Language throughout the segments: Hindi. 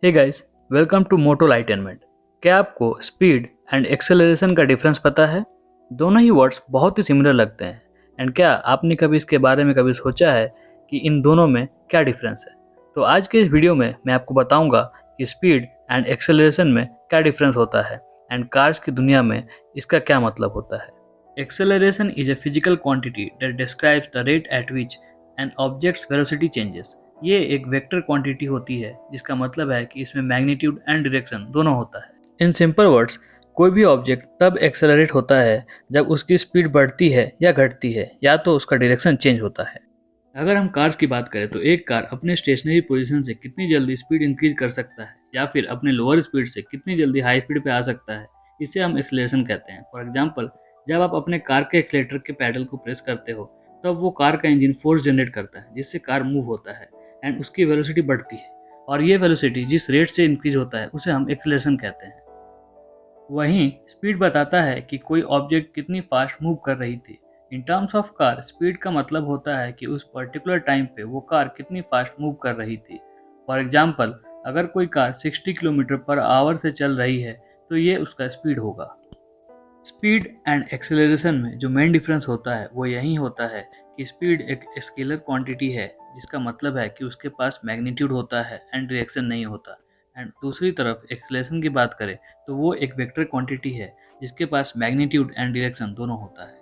हे गाइस, वेलकम टू मोटो लाइटनमेंट। क्या आपको स्पीड एंड एक्सेलरेशन का डिफरेंस पता है? दोनों ही वर्ड्स बहुत ही सिमिलर लगते हैं। एंड क्या आपने कभी इसके बारे में कभी सोचा है कि इन दोनों में क्या डिफरेंस है? तो आज के इस वीडियो में मैं आपको बताऊंगा कि स्पीड एंड एक्सेलरेशन में क्या डिफरेंस होता है एंड कार्स की दुनिया में इसका क्या मतलब होता है। Acceleration is a physical quantity that describes the rate at which N objects velocity changes. ये एक वेक्टर क्वांटिटी होती है जिसका मतलब है कि इसमें मैग्नीट्यूड एंड डायरेक्शन दोनों होता है। इन सिंपल वर्ड्स, कोई भी ऑब्जेक्ट तब एक्सेलरेट होता है जब उसकी स्पीड बढ़ती है या घटती है या तो उसका डायरेक्शन चेंज होता है। अगर हम कार्स की बात करें तो एक कार अपने स्टेशनरी पोजीशन से कितनी जल्दी स्पीड इंक्रीज कर सकता है या फिर अपने लोअर स्पीड से कितनी जल्दी हाई स्पीड पे आ सकता है, इसे हम एक्सेलरेशन कहते हैं। फॉर एग्जांपल, जब आप अपने कार के एक्सेलेटर के पैडल को प्रेस करते हो तब वो कार का इंजन फोर्स जनरेट करता है जिससे कार मूव होता है एंड उसकी वेलोसिटी बढ़ती है। और ये वेलोसिटी जिस रेट से इंक्रीज होता है उसे हम एक्सेलरेशन कहते हैं। वहीं स्पीड बताता है कि कोई ऑब्जेक्ट कितनी फास्ट मूव कर रही थी। In terms of car, speed का मतलब होता है कि उस पर्टिकुलर टाइम पे वो कार कितनी फास्ट मूव कर रही थी। फॉर एग्जाम्पल, अगर कोई कार 60 किलोमीटर पर आवर से चल रही है तो ये उसका स्पीड होगा। स्पीड एंड एक्सेलरेशन में जो मेन डिफरेंस होता है वो यही होता है कि स्पीड एक स्केलर क्वांटिटी है जिसका मतलब है कि उसके पास मैग्नीट्यूड होता है एंड डायरेक्शन नहीं होता। एंड दूसरी तरफ एक्सेलरेशन की बात करें तो वो एक वेक्टर क्वांटिटी है जिसके पास मैग्नीट्यूड एंड डायरेक्शन दोनों होता है।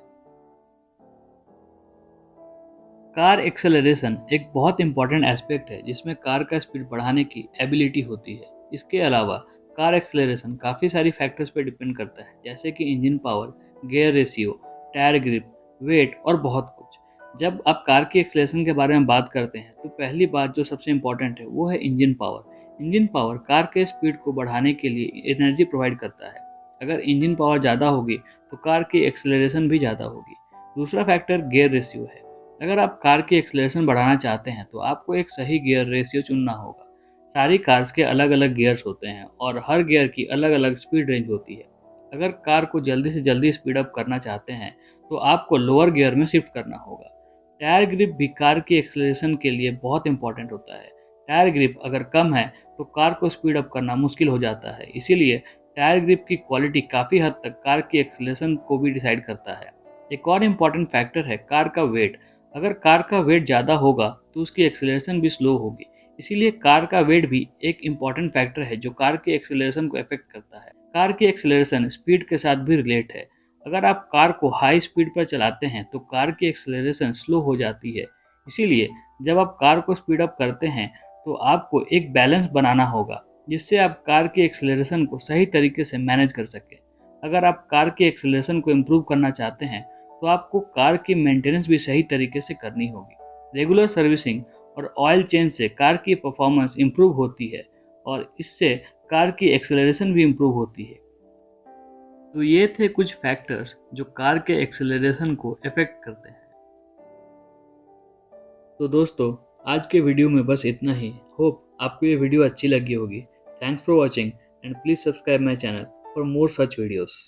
कार एक्सेलरेशन एक बहुत इंपॉर्टेंट एस्पेक्ट है जिसमें कार का स्पीड बढ़ाने की एबिलिटी होती है। इसके अलावा कार एक्सेलरेशन काफ़ी सारी फैक्टर्स पर डिपेंड करता है, जैसे कि engine power, gear ratio, tyre grip, weight और बहुत कुछ। जब आप कार की एक्सेलरेशन के बारे में बात करते हैं तो पहली बात जो सबसे इम्पॉर्टेंट है वो है engine power. Engine power car के स्पीड को बढ़ाने के लिए एनर्जी प्रोवाइड करता है। अगर इंजन पावर ज़्यादा होगी तो कार की एक्सेलरेशन भी ज़्यादा होगी। दूसरा फैक्टर गियर रेशियो है। अगर आप कार की एक्सेलरेशन बढ़ाना चाहते हैं तो आपको एक सही गियर रेशियो चुनना होगा। सारी कार्स के अलग अलग गियर्स होते हैं और हर गियर की अलग अलग स्पीड रेंज होती है। अगर कार को जल्दी से जल्दी स्पीड अप करना चाहते हैं तो आपको लोअर गियर में शिफ्ट करना होगा। टायर ग्रिप भी कार की एक्सेलरेशन के लिए बहुत इंपॉर्टेंट होता है। टायर ग्रिप अगर कम है तो कार को स्पीड अप करना मुश्किल हो जाता है, इसीलिए टायर ग्रिप की क्वालिटी काफ़ी हद तक कार की एक्सेलरेशन को भी डिसाइड करता है। एक और इम्पॉर्टेंट फैक्टर है कार का वेट। अगर कार का वेट ज़्यादा होगा तो उसकी एक्सेलरेशन भी स्लो होगी। इसीलिए कार का वेट भी एक इम्पॉर्टेंट फैक्टर है जो कार की एक्सेलरेशन को अफेक्ट करता है। कार की एक्सेलरेशन स्पीड के साथ भी रिलेट है। अगर आप कार को हाई स्पीड पर चलाते हैं तो कार की एक्सेलरेशन स्लो हो जाती है। इसीलिए जब आप कार को स्पीड अप करते हैं तो आपको एक बैलेंस बनाना होगा जिससे आप कार की एक्सेलरेशन को सही तरीके से मैनेज कर सकें। अगर आप कार की एक्सेलरेशन को इम्प्रूव करना चाहते हैं तो आपको कार की मेंटेनेंस भी सही तरीके से करनी होगी। रेगुलर सर्विसिंग और ऑयल चेंज से कार की परफॉर्मेंस इंप्रूव होती है और इससे कार की एक्सेलरेशन भी इंप्रूव होती है। तो ये थे कुछ फैक्टर्स जो कार के एक्सेलरेशन को अफेक्ट करते हैं। तो दोस्तों, आज के वीडियो में बस इतना ही। होप आपको ये वीडियो अच्छी लगी होगी। Thanks for watching and please subscribe my channel for more such videos.